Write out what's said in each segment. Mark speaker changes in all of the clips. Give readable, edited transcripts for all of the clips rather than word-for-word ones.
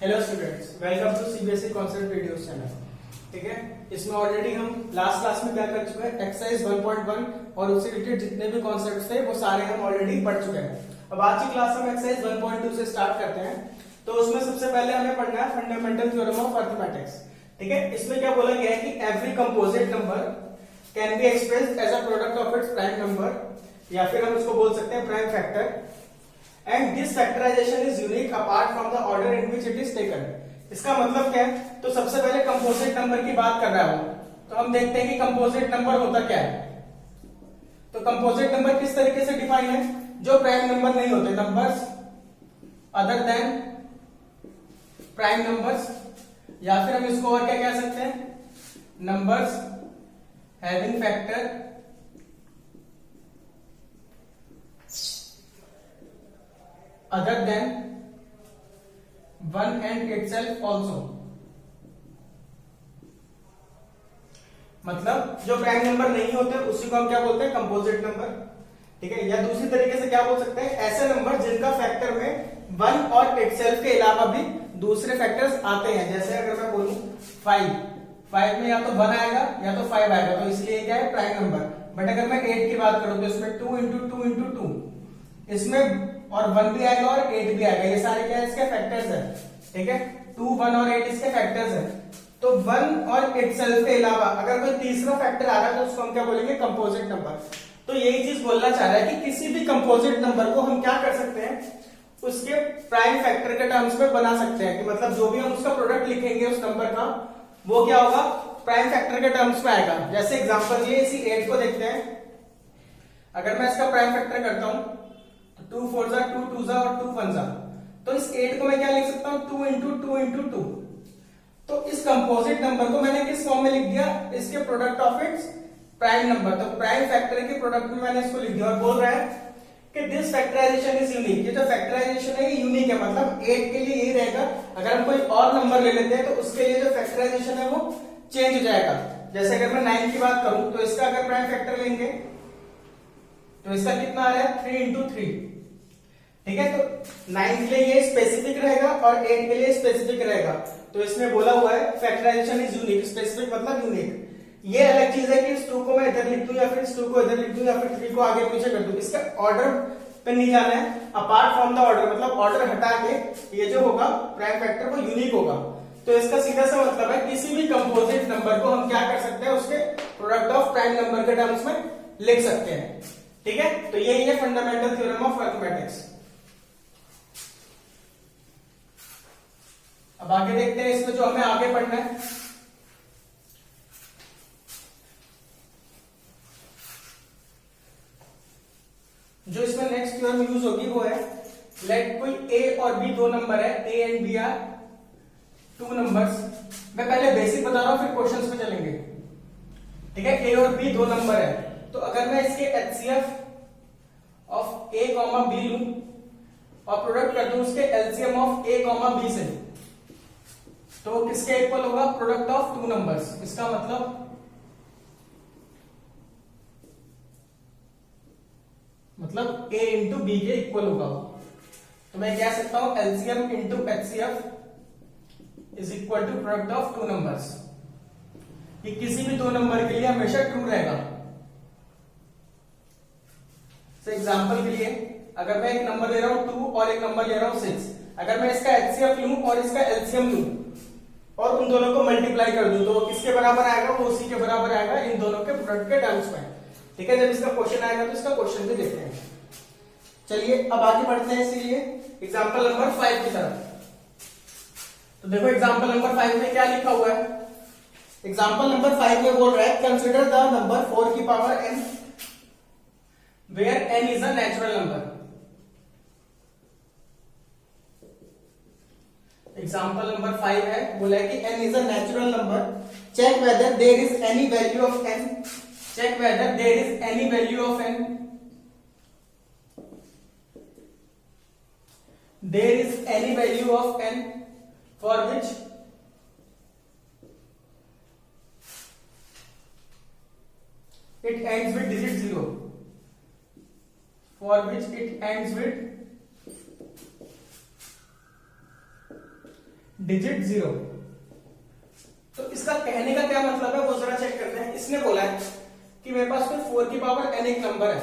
Speaker 1: Hello students, welcome to CBSE concept video channel. ठीक है, इसमें ऑलरेडी हम लास्ट क्लास में क्या कर चुके हैं, एक्सरसाइज 1.1 और उससे रिलेटेड जितने भी कॉन्सेप्ट्स थे वो सारे हम ऑलरेडी पढ़ चुके हैं। अब आज की क्लास हम एक्सरसाइज 1.2 से स्टार्ट करते हैं। तो उसमें सबसे पहले हमें पढ़ना है फंडामेंटल थ्योरम ऑफ अरिथमेटिक्स। ठीक है, इसमें क्या बोला गया है कि every composite number can be expressed as a product of its prime number, या फिर हम उसको बोल सकते हैं prime factor, and this factorization is unique apart from the order in which it is taken. इसका मतलब क्या है? तो सबसे पहले कंपोजिट नंबर की बात कर रहा है वो, तो हम देखते हैं कि कंपोजिट नंबर होता क्या है। तो कंपोजिट नंबर किस तरीके से डिफाइन है? जो प्राइम नंबर नहीं होते, numbers other than prime numbers, या फिर हम इसको और क्या कह सकते हैं, numbers having factor other than 1 and itself also। मतलब जो प्राइम नंबर नहीं होते उसी को हम क्या बोलते हैं, कंपोजिट नंबर। ठीक है, या दूसरी तरीके से क्या बोल सकते हैं, ऐसे नंबर जिनका फैक्टर में 1 और इटसेल्फ के अलावा भी दूसरे फैक्टर्स आते हैं। जैसे अगर मैं बोलूं 5 में या तो 1 आएगा या तो 5 आएगा, तो इसलिए क्या है, प्राइम नंबर। बट अगर मैं 8 की बात करूं तो इसमें 2 इंटू 2 इंटू 2, इसमें और 1 भी आएगा और 8 भी आएगा। ये सारे क्या है, इसके फैक्टर्स है। ठीक है, 2, 1 और 8 इसके फैक्टर्स है। तो 1 और इटसेल्फ के अलावा अगर कोई तीसरा फैक्टर आ रहा है तो उसको हम क्या बोलेंगे, कंपोजिट नंबर। तो यही चीज बोलना चाह रहा है कि किसी भी कंपोजिट नंबर को हम क्या कर सकते हैं, उसके प्राइम फैक्टर के टर्म्स में बना सकते हैं। कि मतलब जो भी हम उसका प्रोडक्ट लिखेंगे उस नंबर का, वो क्या होगा, प्राइम फैक्टर के टर्म्स में आएगा। जैसे एग्जांपल ये इसी 8 को देखते हैं। अगर मैं इसका प्राइम फैक्टर करता हूं, 2 4 जा 2 2 जा और 2 1 जा, तो इस 8 को मैं क्या लिख सकता हूं, 2 इंटू 2 इंटू 2। तो इस कंपोजिट नंबर को मैंने किस फॉर्म में लिख दिया, इसके product of its prime number. तो प्राइम फैक्टर के प्रोडक्ट में मैंने इसको लिख दिया और बोल रहा है कि दिस फैक्टराइजेशन इज यूनिक। ये जो फैक्टराइजेशन है ये यूनिक है, मतलब 8 के लिए यही रहेगा। अगर हम कोई और नंबर ले लेते हैं तो उसके लिए जो फैक्टराइजेशन है वो चेंज हो जाएगा। जैसे अगर मैं 9 की बात करूं तो इसका अगर प्राइम फैक्टर लेंगे तो इसका कितना आ रहा है, 3 इंटू 3। ठीक है, तो 9 के लिए ये स्पेसिफिक रहेगा और 8 के लिए स्पेसिफिक रहेगा। तो इसमें बोला हुआ है फैक्टराइजेशन इज यूनिक, स्पेसिफिक मतलब यूनिक। ये अलग चीज है कि इस 2 को मैं इधर लिख दूं या फिर इस 2 को इधर लिख दूं या फिर 3 को आगे पीछे कर दूं। इसका ऑर्डर पे नहीं जाना है, अपार्ट फ्रॉम द ऑर्डर, मतलब ऑर्डर हटा के ये जो होगा प्राइम फैक्टर वो यूनिक होगा। तो इसका सीधा सा मतलब है किसी भी कंपोजिट नंबर को हम क्या कर सकते हैं, उसके प्रोडक्ट ऑफ प्राइम नंबर के टर्म्स में लिख सकते हैं। ठीक है, तो यही है फंडामेंटल थ्योरम ऑफ अरिथमेटिक्स। अब आगे देखते हैं इसमें जो हमें आगे पढ़ना है। जो इसमें नेक्स्ट थ्योरम यूज होगी वो है, लेट कोई ए और बी दो नंबर है, A and B are 2 numbers. मैं पहले बेसिक बता रहा हूं फिर क्वेश्चंस पे चलेंगे। ठीक है, ए और बी दो नंबर है, तो अगर मैं इसके HCF of A comma B लूं और प्रोडक्ट कर दूं उसके LCM of A comma B से, तो किसके इक्वल होगा, प्रोडक्ट ऑफ 2 नंबर्स। इसका मतलब a इंटू बी के इक्वल होगा। तो मैं कह सकता हूं LCM into HCF is equal to product of 2 numbers. ये किसी भी 2 नंबर के लिए हमेशा ट्रू रहेगा। एग्जांपल के लिए अगर मैं एक नंबर ले रहा हूं 2 और एक नंबर ले रहा हूं 6, अगर मैं इसका एचसीएफ लूं और इसका एलसीएम लूं और उन दोनों को मल्टीप्लाई कर दूं, तो किसके बराबर आएगा, वो उसी के बराबर आएगा इन दोनों के प्रोडक्ट के टर्म्स में। ठीक है, जब इसका क्वेश्चन आएगा तो इसका क्वेश्चन भी देखते हैं। चलिए अब आगे बढ़ते हैं इसीलिए एग्जांपल नंबर 5 की तरफ। तो देखो एग्जांपल नंबर 5 में क्या लिखा हुआ है। एग्जांपल नंबर 5 में बोल रहा है कंसीडर द नंबर 4 की power n where n is a natural number. Example number 5 है, बोला है कि n is a natural number, check whether there is any value of n, check whether there is any value of n, there is any value of n for which it ends with digit 0, for which it ends with digit 0। तो इसका कहने का क्या मतलब है वो जरा check करते हैं। इसने बोला है कि मेरे पास कोई 4 की पावर n एक नंबर है।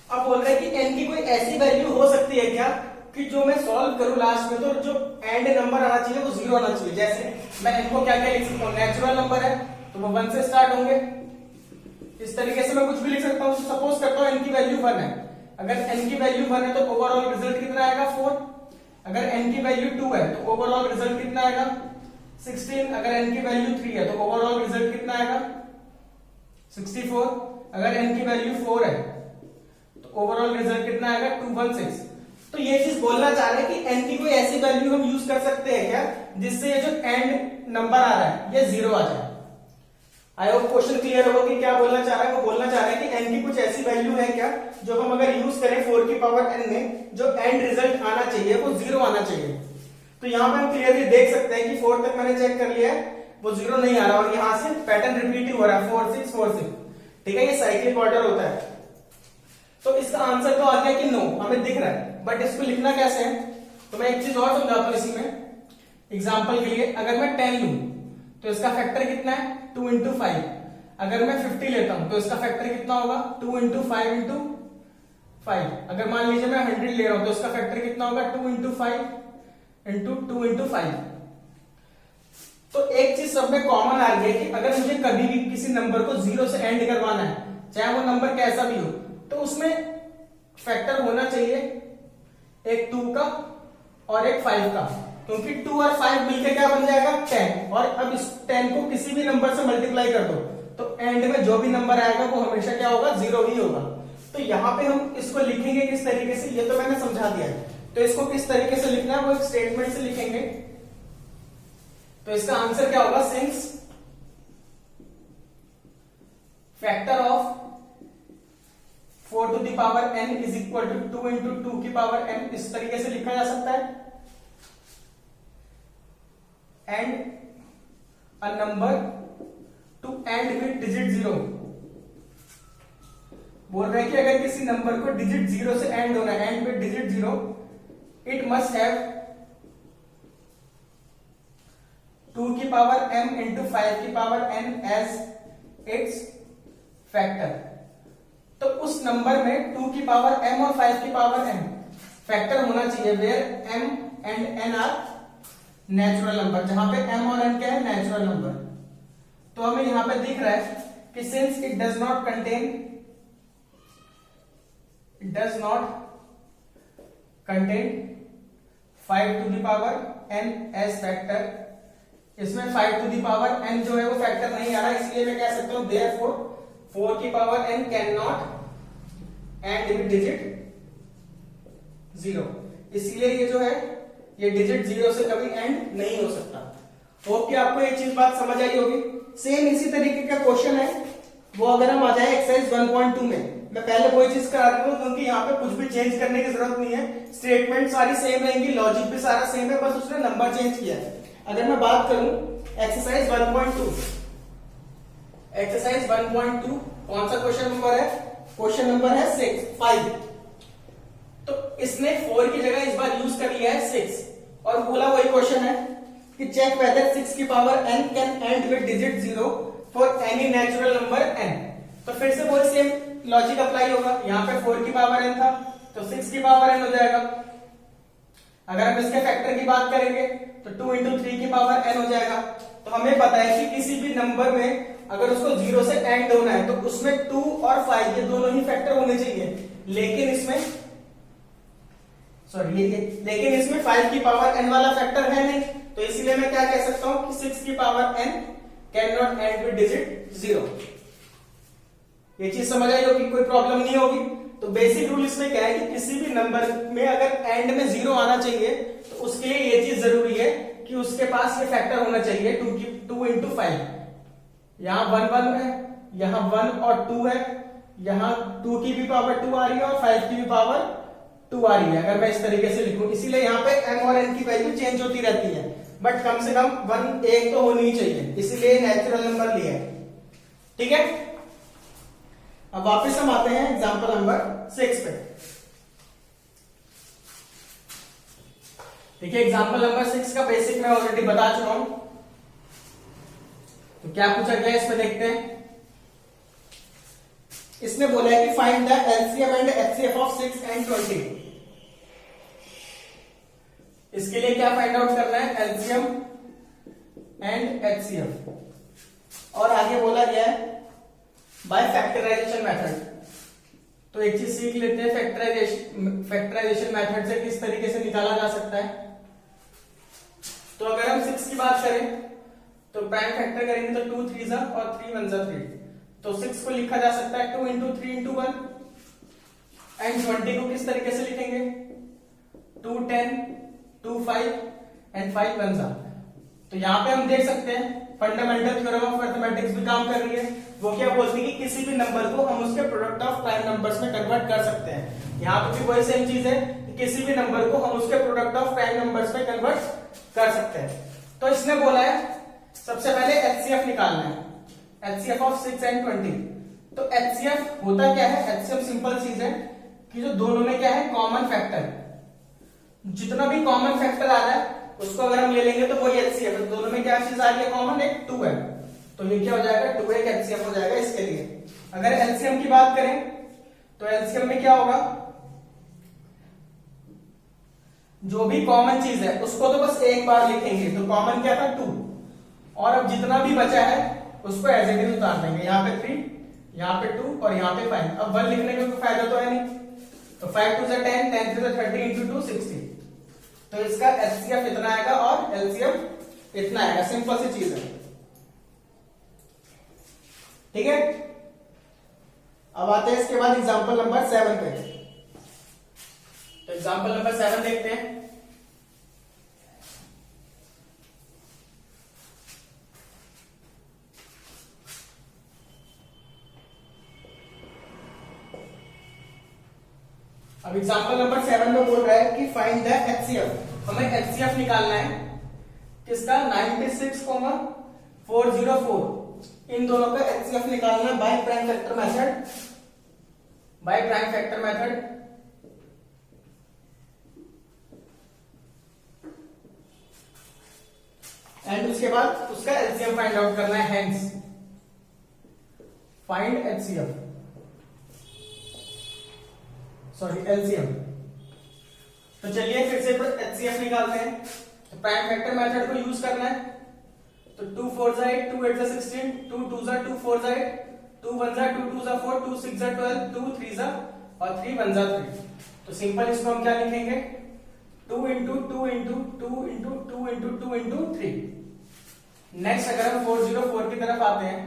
Speaker 1: अब बोल रहा है कि n की कोई ऐसी वैल्यू हो सकती है क्या कि जो मैं सॉल्व करूं लास्ट में तो जो एंड नंबर आना चाहिए वो 0 आना चाहिए। जैसे मैं n को क्या क्या लिख सकता हूं, नेचुरल नंबर है तो वो 1 से स्टार्ट होंगे। इस तरीके से मैं कुछ भी लिख सकता हूं। सपोज करता हूं n की वैल्यू 1 है, अगर n की वैल्यू 1 है तो ओवरऑल रिजल्ट कितना आएगा 4। अगर n की वैल्यू 2 है तो ओवरऑल रिजल्ट कितना आएगा 16। अगर n की वैल्यू 3 है तो ओवरऑल रिजल्ट कितना आएगा 64। अगर n की वैल्यू 4 है तो ओवरऑल रिजल्ट कितना आएगा 216। तो ये चीज बोलना चाह रहे हैं कि n की कोई ऐसी वैल्यू हम यूज कर सकते हैं क्या जिससे ये जो एंड नंबर आ रहा है ये 0 आ जाए। आई होप क्वेश्चन क्लियर होगा कि क्या बोलना चाह रहा है। वो बोलना चाह रहा है कि n की कुछ ऐसी वैल्यू है क्या जो हम अगर यूज करें 4 की पावर n में जो एंड रिजल्ट आना चाहिए वो 0 आना चाहिए। तो यहां पे हम क्लियरली देख सकते हैं कि 4 तक मैंने चेक कर लिया है वो 0 नहीं आ रहा और यहां से पैटर्न रिपीट हो रहा है 4 6 4 6। ठीक है, ये साइक्लिक ऑर्डर होता है। तो इसका आंसर तो आ गया कि नो, हमें दिख रहा है, बट इसको लिखना कैसे है। तो मैं एक चीज और समझाता हूं इसी में एग्जांपल के लिए। अगर मैं 10 लूं तो इसका फैक्टर कितना है 2 इंटू 5। अगर मैं 50 लेता हूं तो इसका फैक्टर कितना होगा 2 इंटू 5 इंटू 5। अगर मान लीजिए मैं 100 ले रहा हूं तो इसका फैक्टर कितना होगा 2 इंटू 5 इंटू 2 इंटू 5। तो एक चीज सब में कॉमन आ रही है कि अगर मुझे कभी भी किसी नंबर को 0 से एंड करवाना है, चाहे वो नंबर कैसा भी हो, तो उसमें फैक्टर होना चाहिए एक 2 का और एक 5 का, क्योंकि 2 और 5 मिलकर क्या बन जाएगा 10। और अब इस 10 को किसी भी नंबर से मल्टीप्लाई कर दो तो एंड में जो भी नंबर आएगा वो हमेशा क्या होगा 0 ही होगा। तो यहां पे हम इसको लिखेंगे किस तरीके से ये तो मैंने समझा दिया है। तो इसको किस तरीके से लिखना है वो एक स्टेटमेंट से लिखेंगे। तो इसका आंसर क्या होगा, since factor of 4 to the power n is equal to 2 into 2 की पावर n, इस तरीके से लिखा जा सकता है। And a number two and with digit 0। बोल रहे हैं कि अगर किसी नंबर को डिजिट 0 से एंड होना है, and with digit 0, it must have 2 की पावर m इंटू 5 की power n as its factor. तो उस नंबर में 2 की पावर m और 5 की पावर n फैक्टर होना चाहिए where m and n are natural number, जहां पे m और n क्या है नेचुरल नंबर। तो हमें यहां पे दिख रहा है कि since it does not contain 5 to the power n as factor, इसमें 5 टू द पावर n जो है वो फैक्टर नहीं आ रहा, इसलिए मैं कह सकता हूं देयरफॉर 4 की power n can not and with digit 0। इसलिए ये जो है ये डिजिट 0 से कभी एंड नहीं हो सकता। होप कि आपको ये चीज बात समझ आई होगी। सेम इसी तरीके का क्वेश्चन है वो अगर हम आ जाए एक्सरसाइज 1.2 में, मैं पहले वही चीज करा रहा हूं क्योंकि यहाँ पे कुछ भी चेंज करने की जरूरत नहीं है, स्टेटमेंट सारी सेम रहेंगी, लॉजिक भी सारा सेम है, बस उसने नंबर चेंज किया है। अगर मैं बात करूं एक्सरसाइज 1.2, एक्सरसाइज 1.2 कौन सा क्वेश्चन नंबर है, क्वेश्चन नंबर है 5। तो इसने 4 की जगह इस बार यूज कर लिया है 6 और बोला वही क्वेश्चन है कि चेक वेदर 6 की power n can and with digit 0 for any natural number n। तो फिर से वही सेम लॉजिक अप्लाई होगा, यहाँ पे 4 की पावर n था तो 6 की पावर n हो जाएगा। अगर हम इसके फैक्टर की बात करेंगे तो 2 इंटू 3 की पावर n हो जाएगा। तो हमें पता है कि किसी भी नंबर में अगर उसको 0 से एंड होना है तो उसमें 2 और 5 ये दोनों ही फैक्टर होने चाहिए, लेकिन इसमें 5 की पावर n वाला फैक्टर है नहीं। तो इसलिए मैं क्या कह सकता हूं कि 6 की power n can not and with digit 0। ये चीज समझ आई होगी, कोई प्रॉब्लम नहीं होगी। तो बेसिक रूल इसमें क्या है कि किसी भी नंबर में अगर एंड में 0 आना चाहिए तो उसके लिए ये चीज जरूरी है कि उसके पास ये फैक्टर होना चाहिए 2 इंटू 5। यहां 1 1 है, यहां 1 और 2 है, यहां 2 की भी पावर 2 आ रही है और 5 की भी पावर 2 आ रही है, अगर मैं इस तरीके से लिखूं। इसीलिए यहाँ पे m और n की वैल्यू चेंज होती रहती है, बट कम से कम 1 एक तो होनी ही चाहिए, इसीलिए नेचुरल नंबर लिया है। ठीक है, अब वापस हम आते हैं एग्जांपल नंबर 6 पे। ठीक है, एग्जाम्पल नंबर 6 का बेसिक मैं ऑलरेडी बता चुका हूं। तो क्या पूछा गया इसमें देखते हैं। इसने बोला है कि find the LCM and HCF of 6 and 20। इसके लिए क्या फाइंड आउट करना है, एलसीएम एंड एचसीएफ। और आगे बोला गया है बाय फैक्टराइजेशन मेथड। तो एक चीज सीख लेते हैं, फैक्टराइजेशन मेथड से किस तरीके से निकाला जा सकता है। तो अगर हम 6 की बात करें तो प्राइम फैक्टर करेंगे तो 2 3 और 3 1 3। तो 6 को लिखा जा सकता है 2 into 3 into 1। एंड 20 को किस तरीके से लिखेंगे, 2 10 2 5 एंड 5 1 जा। तो यहां पे हम देख सकते हैं फंडामेंटल थ्योरम ऑफ मैथमेटिक्स भी काम कर रही है। वो क्या बोलती है कि किसी भी नंबर को हम उसके प्रोडक्ट ऑफ प्राइम नंबर्स में कन्वर्ट कर सकते हैं। यहाँ पे भी वही सेम चीज है कि किसी भी नंबर को हम उसके प्रोडक्ट ऑफ प्राइम नंबर्स में कन्वर्ट कर सकते हैं। तो इसने बोला है सबसे पहले एचसीएफ निकालना है, एचसीएफ ऑफ 6 and 20। तो एचसीएफ होता क्या है, एचसीएफ सिंपल चीज है कि जो दोनों में क्या है, कॉमन फैक्टर। जितना भी कॉमन फैक्टर आ रहा है उसको अगर हम ले लेंगे तो वही एचसीएफ है। दोनों में क्या चीज आ रही है कॉमन, एक 2 है। तो ये क्या हो जाएगा, 2 एक एचसीएफ हो जाएगा इसके लिए। अगर एलसीएम की बात करें तो एलसीएम में क्या होगा, जो भी कॉमन चीज है उसको तो बस एक बार लिखेंगे। तो कॉमन क्या था, 2। और अब जितना भी बचा है उसको एज इट इज उतार देंगे। यहाँ पे 3, यहाँ पे 2 और यहाँ पे 5। अब 1 लिखने का कोई फायदा तो है नहीं। तो 5 2 10, 10 3 30 into 2 60। तो इसका एचसीएफ इतना आएगा और एलसीएम इतना आएगा। सिंपल सी चीज है, ठीक है। अब आते हैं इसके बाद एग्जांपल नंबर 7 पे। तो एग्जांपल नंबर 7 देखते हैं। अब एग्जांपल नंबर 7 में बोल रहा है कि फाइंड द एचसीएफ। हमें एचसीएफ निकालना है किसका, 96,404। इन दोनों का एचसीएफ निकालना है by prime factor method, by prime factor method. And उसके बाद उसका एलसीएम फाइंड आउट करना है। Hence find HCF, sorry LCM. तो चलिए फिर से एचसीएफ निकालते हैं। तो प्राइम फैक्टर मेथड को यूज करना है। तो 2 4 8, 2 8 16, 2 2 2 4 8, 2 1 2 2 4, 2 6 12, 2 3 और 3 1 3। तो सिंपल इसको हम क्या लिखेंगे, 2 into 2 into 2 into 2 into 2 into 3। Next अगर हम 404 की तरफ आते हैं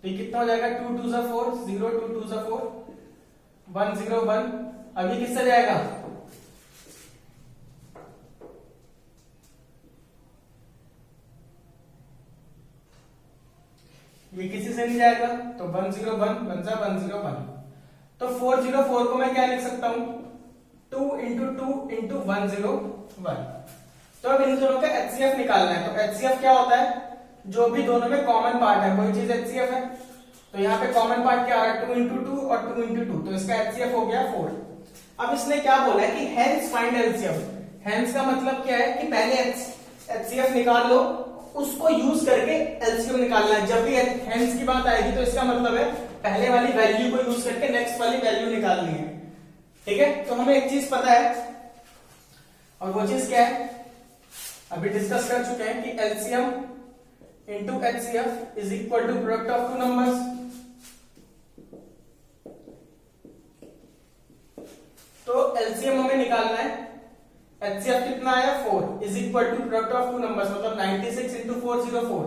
Speaker 1: तो ये कितना हो जाएगा, 2 2 4, 0 2 2 4, 1 0 1। अभी किससे जाएगा, ये किसी से नहीं जाएगा। तो 1 0 1 1 0 1। तो 404 को मैं क्या लिख सकता हूं, 2 into 2 into 1 0 1। तो अब इन दोनों का एचसीएफ निकालना है। तो एचसीएफ क्या होता है, जो भी दोनों में कॉमन पार्ट है वही चीज एचसीएफ है। तो यहाँ पे कॉमन पार्ट क्या आ रहा है, 2 into 2 और 2 into 2। तो इसका एचसीएफ हो गया 4। अब इसने क्या बोला है कि हेंस फाइंड एलसीएम। हेंस का मतलब क्या है कि पहले एचसीएफ निकाल लो, उसको यूज करके एलसीएम निकालना है। जब भी हेंस की बात आएगी तो इसका मतलब है पहले वाली वैल्यू को यूज करके नेक्स्ट वाली वैल्यू निकालनी है, ठीक है। तो हमें एक चीज पता है और वो चीज क्या है, अभी डिस्कस कर चुके हैं कि LCM into HCF is equal to product of two numbers. तो एलसीएम हमें निकालना है, एचसीएफ कितना आया 4 is equal to product of two numbers, मतलब 96 into 404।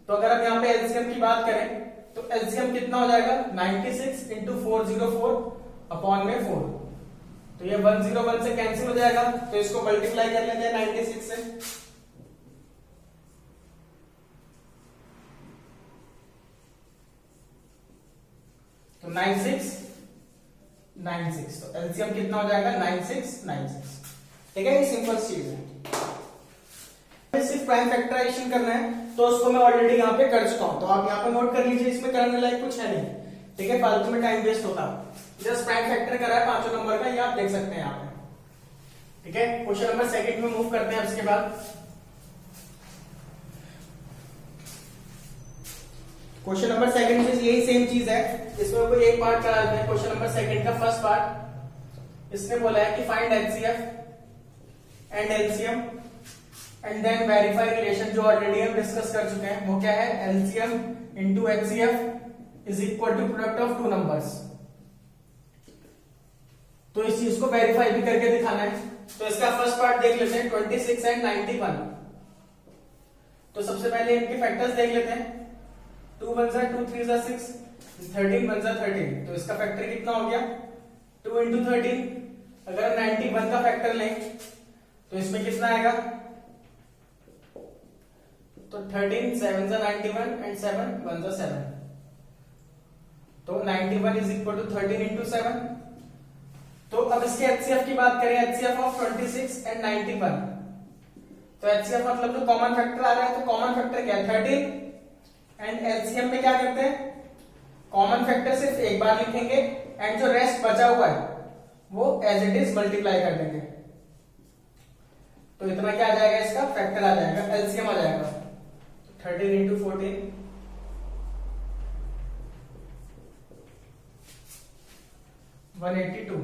Speaker 1: तो अगर हम यहाँ पे एलसीएम की बात करें तो एलसीएम कितना हो जाएगा, 96 into 404 अपॉन में 4। तो ये 101 से कैंसिल हो जाएगा। तो इसको मल्टीप्लाई कर लेते हैं 96 से। तो 9696। तो एलसीएम कितना हो जाएगा, 9696। ठीक है, ये सिंपल चीज है। सिर्फ प्राइम फैक्टराइजेशन करना है तो उसको मैं ऑलरेडी यहाँ पे कर चुका हूं। तो आप यहाँ पे नोट कर लीजिए, इसमें करने लायक कुछ है नहीं, ठीक है। फालतू में टाइम वेस्ट होता, जस्ट प्राइम फैक्टर करा है 5 नंबर का, ये आप देख सकते हैं यहाँ पे। ठीक है, क्वेश्चन नंबर सेकंड में मूव करते हैं उसके बाद। क्वेश्चन नंबर सेकंड में यही सेम चीज है, इसमें कोई एक पार्ट करा देते हैं। क्वेश्चन नंबर सेकंड का फर्स्ट पार्ट, इसने बोला है कि find HCF and LCM and then verify relation, जो ऑलरेडी हम डिस्कस कर चुके हैं। वो क्या है, LCM into HCF is equal to product of two numbers. तो इस चीज को वेरीफाई भी करके दिखाना है। तो इसका फर्स्ट पार्ट देख लेते हैं, 26 एंड 91। तो सबसे पहले इनके फैक्टर्स देख लेते हैं। 2 1 2 3 6, 13 1 13। तो इसका फैक्टर कितना हो गया, 2 इंटू 13। अगर हम 91 का फैक्टर लें तो इसमें कितना आएगा, तो 13 7 91 एंड 7 1 7। तो 91 इज इक्वल टू 13 इंटू 7। तो अब इसके एचसीएफ की बात करें, एचसीएफ ऑफ 26 एंड 91। तो एचसीएफ मतलब जो कॉमन फैक्टर आ रहा है, तो कॉमन फैक्टर क्या है, 13। एंड एलसीएम में क्या करते हैं, कॉमन फैक्टर सिर्फ एक बार लिखेंगे एंड जो रेस्ट बचा हुआ है वो एज इट इज मल्टीप्लाई कर देंगे। तो इतना क्या आ जाएगा, इसका फैक्टर आ जाएगा, एलसीएम आ जाएगा 13 इंटू 14 182।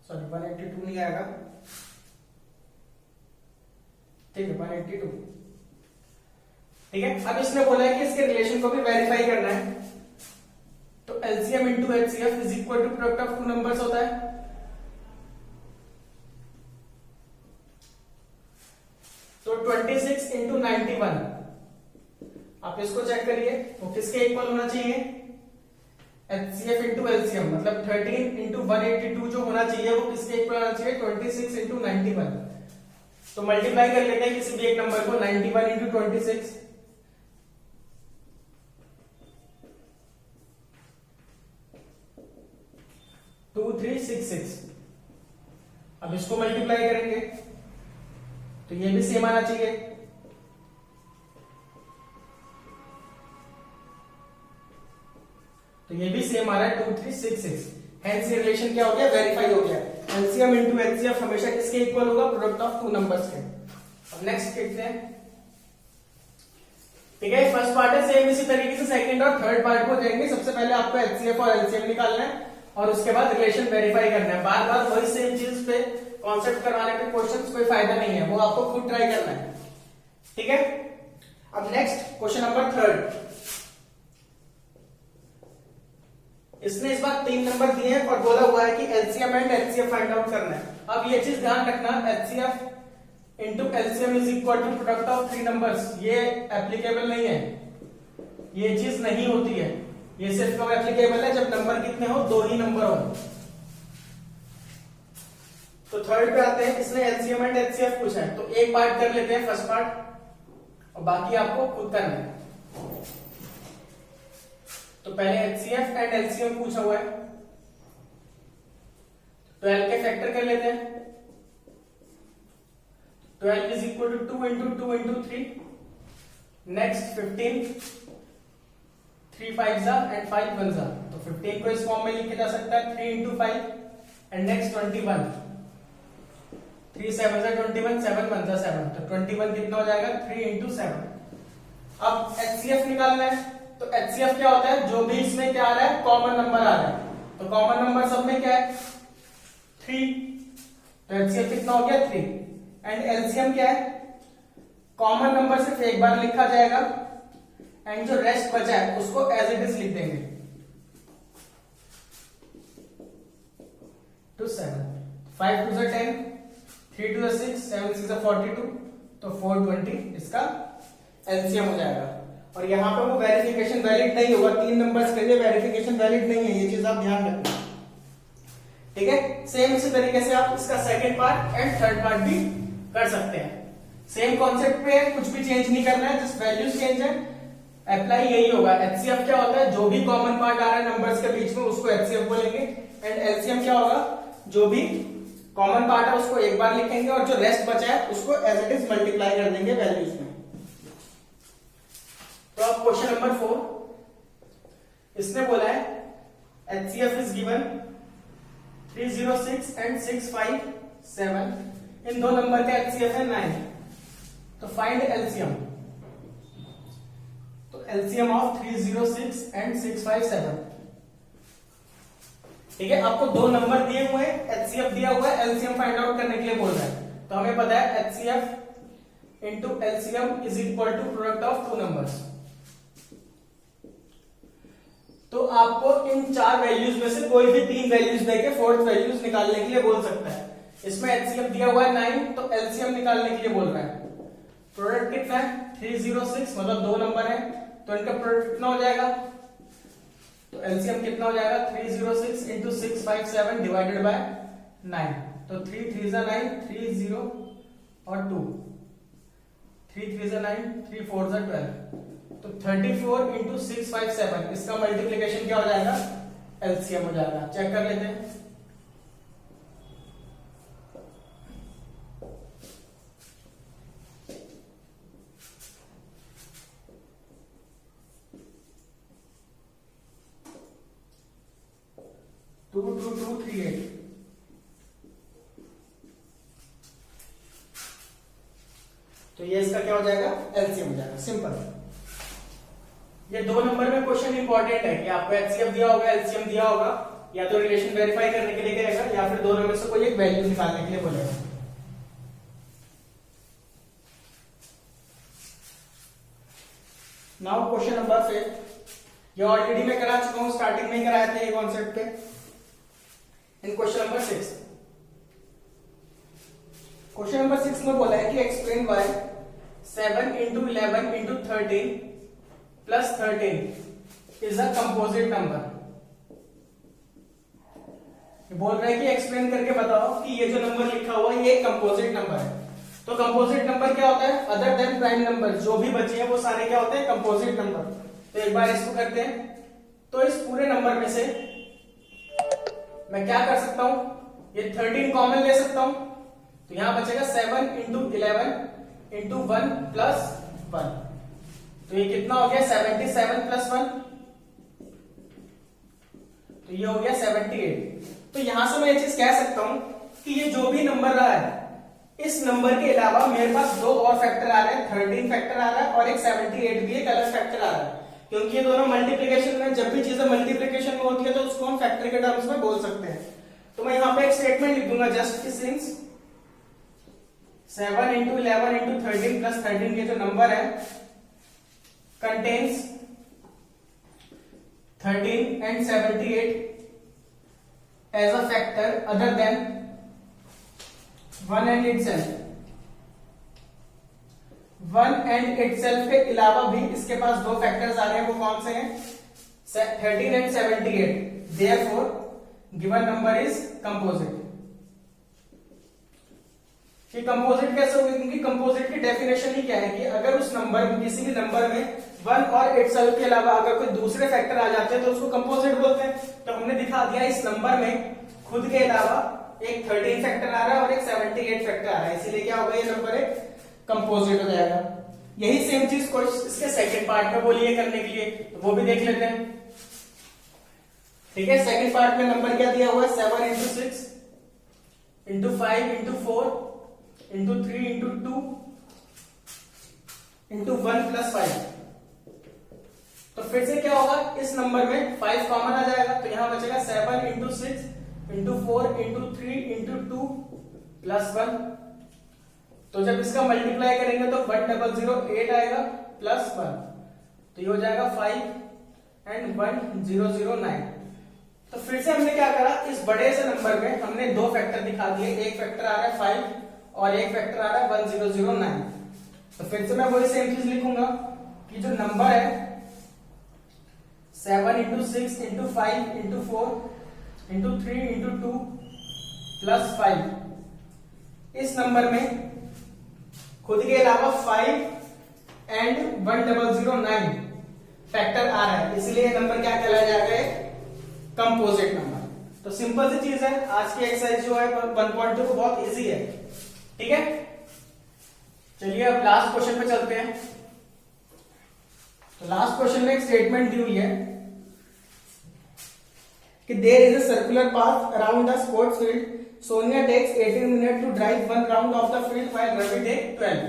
Speaker 1: सॉरी 182 नहीं आएगा, ठीक है 182। ठीक है, अब इसने बोला है कि इसके रिलेशन को भी वेरीफाई करना है। तो LCM into HCF is equal to product of two numbers होता है। तो 26 इंटू 91, आप इसको चेक करिए, वो किसके इक्वल होना चाहिए, एचसीएफ इंटू एलसीएम, मतलब 13 इंटू 182 जो होना चाहिए वो किसके इक्वल होना चाहिए, 26 इंटू 91। तो मल्टीप्लाई कर लेते हैं किसी भी एक नंबर को, 91 इंटू 26, 2366। अब इसको मल्टीप्लाई करेंगे तो ये भी सेम आना चाहिए। तो ये भी सेम आ रहा है 2366। हेंस ये रिलेशन क्या हो गया, वेरीफाई हो गया। एलसीएम इंटू एचसीएफ हमेशा किसके इक्वल होगा, प्रोडक्ट ऑफ टू नंबर्स के। अब नेक्स्ट देखते हैं। ठीक है, फर्स्ट पार्ट है, सेम इसी तरीके से सेकंड और थर्ड पार्ट को जाएंगे। सबसे पहले आपको एचसीएफ और एलसीएम निकालना है और उसके बाद रिलेशन वेरीफाई करना है। बार बार वही सेम चीज पे कॉन्सेप्ट करवाने पे क्वेश्चंस कोई फायदा नहीं है, वो आपको खुद ट्राई करना है। ठीक है, अब नेक्स्ट क्वेश्चन नंबर थर्ड। इसने इस बार 3 नंबर दिए हैं और बोला हुआ है कि LCM and HCF find out करना है। अब ये चीज ध्यान रखना, HCF into LCM is equal to product of 3 numbers, ये एप्लीकेबल नहीं है, ये चीज नहीं होती है। ये सिर्फ कब एप्लीकेबल है, जब नंबर कितने हो, 2 ही नंबर हो। तो थर्ड पे आते हैं, इसने एलसीएम एंड एचसीएफ पूछा है, तो एक पार्ट कर लेते हैं फर्स्ट पार्ट और बाकी आपको खुद करना है। तो पहले एचसीएफ एंड एलसीएम पूछा हुआ है, 12 के फैक्टर कर लेते हैं। 12 is equal to 2 into 2 into 3। Next 15, 3 5 जा एंड 5 1 जा। तो 15 को इस फॉर्म में लिखा जा सकता है 3 इंटू 5 एंड नेक्स्ट 21, 3 7 जा 21, 7 1 जा 7। तो 21 कितना हो जाएगा, 3 इंटू 7। अब एचसीएफ निकालना है, तो एचसीएफ क्या होता है, जो भी इसमें क्या आ रहा है, कॉमन नंबर आ रहा है। तो कॉमन नंबर सब में क्या है, 3। तो एचसीएफ कितना हो गया, 3। एंड एलसीएम क्या है, कॉमन नंबर सिर्फ एक बार लिखा जाएगा एंड जो रेस्ट बचा है उसको एज इट इज लिख देंगे, टू 7। 5 2 10, 3 2 6, 7 6 42। तो 420 इसका एलसीएम हो जाएगा। और यहां पे वो वेरिफिकेशन वैलिड नहीं होगा, 3 नंबर्स के लिए वेरिफिकेशन वैलिड नहीं है, ये चीज आप ध्यान रखना। ठीक है, सेम इसी तरीके से आप इसका second part and third part भी कर सकते हैं। सेम कॉन्सेप्ट पे है, कुछ भी चेंज नहीं करना है, जस्ट वैल्यूज चेंज है, अप्लाई यही होगा। एचसीएफ क्या होता है, जो भी कॉमन पार्ट आ रहा है नंबर्स के बीच में उसको एचसीएफ बोलेंगे। एंड एलसीएम क्या होगा, जो भी कॉमन पार्ट है उसको एक बार लिखेंगे और जो रेस्ट बचा है उसको एज इट इज मल्टीप्लाई कर देंगे वैल्यूज में। तो अब क्वेश्चन नंबर 4, इसने बोला है एचसीएफ इज गिवन 306 एंड 65 7, इन दो नंबर का एचसीएफ है 9, तो फाइंड एलसीएम। तो एलसीएम ऑफ 306 एंड 657। ठीक है, आपको दो नंबर दिए हुए हैं, एचसीएफ दिया हुआ है, एलसीएम फाइंड आउट करने के लिए बोल रहा है। तो हमें पता है HCF into LCM is equal to product of two numbers. तो आपको इन चार वैल्यूज में से कोई भी तीन वैल्यूज देके फोर्थ वैल्यूज निकालने के लिए बोल सकता है। इसमें एचसीएफ दिया हुआ है 9, तो एलसीएम निकालने के लिए बोल रहा है। प्रोडक्ट कितना है 306, मतलब दो नंबर है, तो इनका प्रोडक्ट कितना हो जाएगा, तो एलसीएम कितना हो जाएगा 306 इंटू 657 डिवाइडेड बाय 9। तो 3 3 जा 9, 3 0 और 2, 3 3 जा 9, 3 4 जा 12, तो 34 इंटू 657, इसका मल्टीप्लीकेशन क्या हो जाएगा, एलसीएम हो जाएगा। चेक कर लेते हैं। टू टू टू 38, तो ये इसका क्या हो जाएगा, एलसीएम हो जाएगा। सिंपल। ये दो नंबर में क्वेश्चन इंपॉर्टेंट है कि आपको एचसीएफ दिया होगा, एलसीएम दिया होगा, या तो रिलेशन वेरीफाई करने के लिए कहेगा या फिर दोनों में से कोई एक वैल्यू निकालने के लिए बोलेगा। नाउ क्वेश्चन नंबर 5, ये ऑलरेडी मैं करा चुका हूं, स्टार्टिंग में ही कराया था ये कॉन्सेप्ट पे। इन क्वेश्चन नंबर 6, क्वेश्चन नंबर 6 में बोला है कि explain why 7 into 11 into 13 plus 13 is a composite number. बोल रहा है कि एक्सप्लेन करके बताओ कि ये जो नंबर लिखा हुआ है ये कंपोजिट नंबर है। तो कंपोजिट नंबर क्या होता है, अदर देन प्राइम नंबर, जो भी बचे हैं वो सारे क्या होते हैं, कंपोजिट नंबर। तो एक बार इसको करते हैं। तो इस पूरे नंबर में से मैं क्या कर सकता हूं, ये 13 कॉमन ले सकता हूं, तो यहां बचेगा 7 इंटू 11 इंटू 1 प्लस 1, तो ये कितना हो गया 77 प्लस 1, तो ये हो गया 78। तो यहां से मैं ये चीज कह सकता हूं कि ये जो भी नंबर रहा है, इस नंबर के अलावा मेरे पास दो और फैक्टर आ रहे हैं, 13 फैक्टर आ रहा है और एक 78 भी एक अलग फैक्टर आ रहा है। क्योंकि ये दोनों मल्टीप्लीकेशन में, जब भी चीजें मल्टीप्लीकेशन में होती है तो उसको हम फैक्टर के टर्म्स में बोल सकते हैं। तो मैं यहां पे एक स्टेटमेंट लिख दूंगा, just since 7 into 11 into 13 plus 13 ये जो नंबर है contains 13 and 78 as a factor other than 1 and itself। 1 and itself के अलावा भी इसके पास दो फैक्टर्स आ रहे हैं, वो कौन से हैं, 13 and 78। therefore given number is composite। कि कंपोजिट कैसे होगी, क्योंकि कंपोजिट की डेफिनेशन ही क्या है कि अगर उस नंबर में, किसी भी नंबर में 1 और इटसेल्फ के अलावा अगर कोई दूसरे फैक्टर आ जाते हैं तो उसको कंपोजिट बोलते हैं। तो हमने दिखा दिया इस नंबर में खुद के अलावा एक 13 फैक्टर आ रहा है और एक 78 फैक्टर आ रहा है, इसीलिए क्या होगा, ये नंबर एक कंपोजिट हो जाएगा। यही सेम चीज इसके सेकंड पार्ट में बोली है करने के लिए, तो वो भी देख लेते हैं। ठीक है, सेकंड पार्ट में नंबर क्या दिया हुआ है, 7 into 6 into 5 into 4 into 3 into 2 into 1 plus 5। तो फिर से क्या होगा, इस नंबर में 5 कॉमन आ जाएगा, तो यहां बचेगा 7 into 6 into 4 into 3 into 2 plus 1। तो जब इसका मल्टीप्लाई करेंगे तो 1008 आएगा प्लस 1, तो ये हो जाएगा 5 एंड 1009। तो फिर से हमने क्या करा, इस बड़े से नंबर में हमने दो फैक्टर दिखा दिए, एक फैक्टर आ रहा है 5 और एक फैक्टर आ रहा है 1009। तो फिर से मैं वही सेम चीज लिखूंगा कि जो नंबर है 7 into 6 into 5 into 4 into 3 into 2 plus 5, इस नंबर में खुद के अलावा 5 एंड 1009 फैक्टर आ रहा है, इसलिए नंबर क्या कहलाया जाएगा, कंपोजिट नंबर। तो सिंपल सी चीज है, आज की एक्सरसाइज जो है 1.2 को बहुत इजी है। ठीक है, चलिए अब लास्ट क्वेश्चन पे चलते हैं। तो लास्ट क्वेश्चन में एक स्टेटमेंट दी हुई है कि there is a circular path around the sports field, Sonia takes 18 minute to drive one round of the field while Ravi take 12.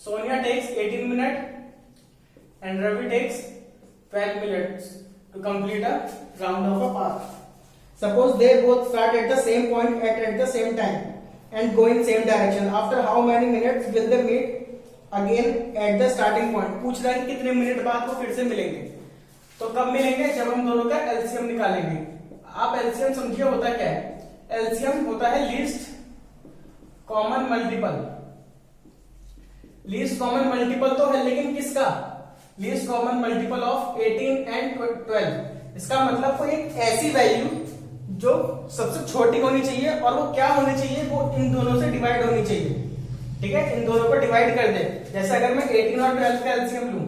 Speaker 1: Sonia takes 18 minute and Ravi takes 12 minutes to complete a round of a path. Suppose they both start at the same point at the same time and go in same direction. After how many minutes will they meet again at the starting point? पूछ रहा है कितने minute बाद वो फिर से मिलेंगे. तो कब मिलेंगे? जब हम दोनों का एलसीएम निकालेंगे. आप एलसीएम समझिए होता क्या है. एलसीएम होता है least common multiple. Least common multiple तो है, लेकिन किसका? Least common multiple of 18 and 12. इसका मतलब कोई एक ऐसी वैल्यू जो सबसे छोटी होनी चाहिए, और वो क्या होनी चाहिए? वो इन दोनों से डिवाइड होनी चाहिए. ठीक है, इन दोनों को डिवाइड कर दे. जैसे अगर मैं 18 और 12 का एलसीएम लूं,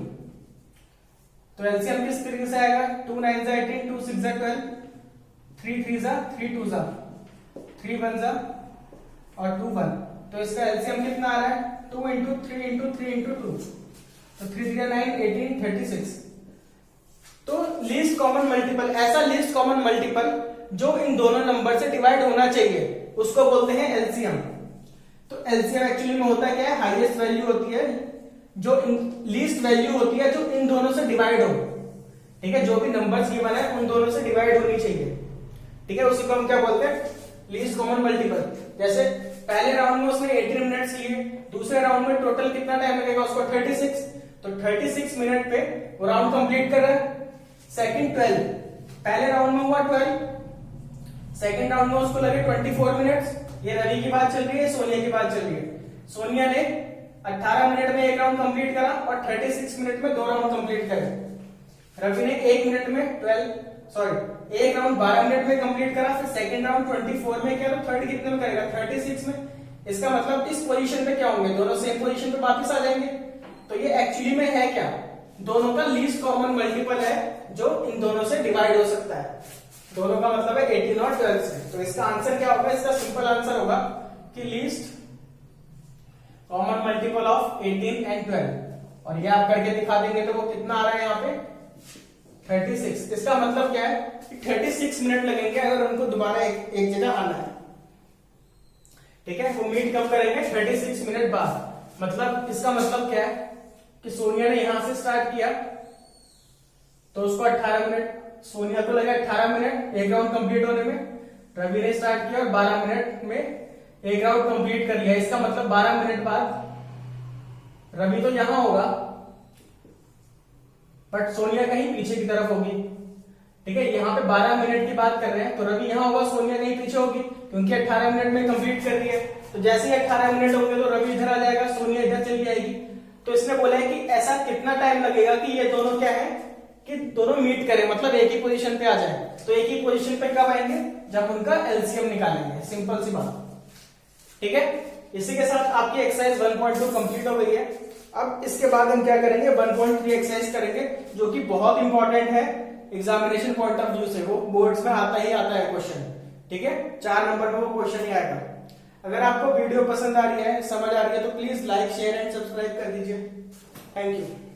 Speaker 1: तो एलसीएम किस तरीके से आएगा? 2 9 जा 18, 2 6 जा 12, 3 3 जा 3 2 जा 3 1 जा और 2 1. तो इसका एलसीएम कितना आ रहा है? 2 इंटू 3 इंटू 3 इंटू 2. तो 3 3 9 18 36. तो लीस्ट कॉमन मल्टीपल, ऐसा लीस्ट कॉमन मल्टीपल जो इन दोनों नंबर से डिवाइड होना चाहिए, उसको बोलते हैं एलसीएम. तो एलसीएम एक्चुअली में होता क्या है? हाईएस्ट वैल्यू होती है, जो लीस्ट वैल्यू होती है जो इन दोनों से डिवाइड हो. ठीक है, जो भी नंबर्स गिवन है उन दोनों से डिवाइड होनी चाहिए. ठीक है, उसी को हम क्या बोलते हैं? Least common multiple. जैसे पहले राउंड में उसने 18 मिनट्स लिए, दूसरे राउंड में टोटल कितना टाइम लगेगा उसको? 36. तो 36 मिनट पे वो राउंड कंप्लीट कर रहा है. सेकंड 12, पहले राउंड में हुआ 12, सेकंड राउंड में उसको लगे 24 मिनट्स. ये रवि की बात चल रही है, सोनिया की बात चल रही है. सोनिया ने 18 मिनट में एक राउंड कंप्लीट करा और 36 मिनट में 2 राउंड कंप्लीट करे. रवि ने 1 मिनट में एक राउंड 12 मिनट में कंप्लीट करा, फिर सेकंड राउंड 24 में किया, तो थर्ड कितने में करेगा? 36 में. इसका मतलब इस पोजीशन पे क्या होंगे? दोनों सेम पोजीशन पे वापस आ जाएंगे. तो ये एक्चुअली में है क्या? दोनों का लीस्ट कॉमन मल्टीपल है जो इन दोनों से डिवाइड हो सकता है. दोनों का मतलब है 18 और 12 से. तो इसका आंसर क्या होगा? इसका सिंपल आंसर होगा कि least common multiple of 18 and 12. और ये आप करके दिखा देंगे तो वो कितना आ रहा है यहाँ पे? 36. इसका मतलब क्या है कि 36 मिनट लगेंगे अगर उनको दोबारा एक जगह आना है. ठीक है, वो मीट कब करेंगे? 36 मिनट बाद. मतलब इसका मतलब क्या है कि सोनिया ने यहां से स्टार्ट किया तो उसको 18 मिनट, सोनिया को लगा 18 मिनट एक राउंड कंप्लीट होने में. रवि ने स्टार्ट किया और 12 मिनट में एक राउंड कंप्लीट कर लिया. इसका मतलब 12 मिनट बाद रवि तो यहां होगा, बट सोनिया कहीं पीछे की तरफ होगी. ठीक है, यहाँ पे 12 मिनट की बात कर रहे हैं, तो रवि यहां होगा, सोनिया कहीं पीछे होगी, क्योंकि 18 मिनट में कंप्लीट कर रही है. तो जैसे ही 18 मिनट होंगे तो रवि इधर आ जाएगा, सोनिया इधर चली जाएगी. तो इसने बोला है कि ऐसा कितना टाइम लगेगा कि ये दोनों क्या है कि दोनों मीट करें, मतलब एक ही पोजीशन पे आ जाए. तो एक ही पोजीशन पे कब आएंगे? जब उनका एलसीएम निकालेंगे. सिंपल सी बात. ठीक है, इसी के साथ आपकी एक्सरसाइज 1.2 कंप्लीट हो गई है. अब इसके बाद हम क्या करेंगे? 1.3 एक्सरसाइज करेंगे, जो कि बहुत इंपॉर्टेंट है एग्जामिनेशन पॉइंट ऑफ व्यू से. वो बोर्ड्स में आता ही आता है क्वेश्चन. ठीक है, 4 नंबर में वो क्वेश्चन ही आएगा. अगर आपको वीडियो पसंद आ रही है, समझ आ रही है, तो please like share and subscribe कर दीजिए. Thank you.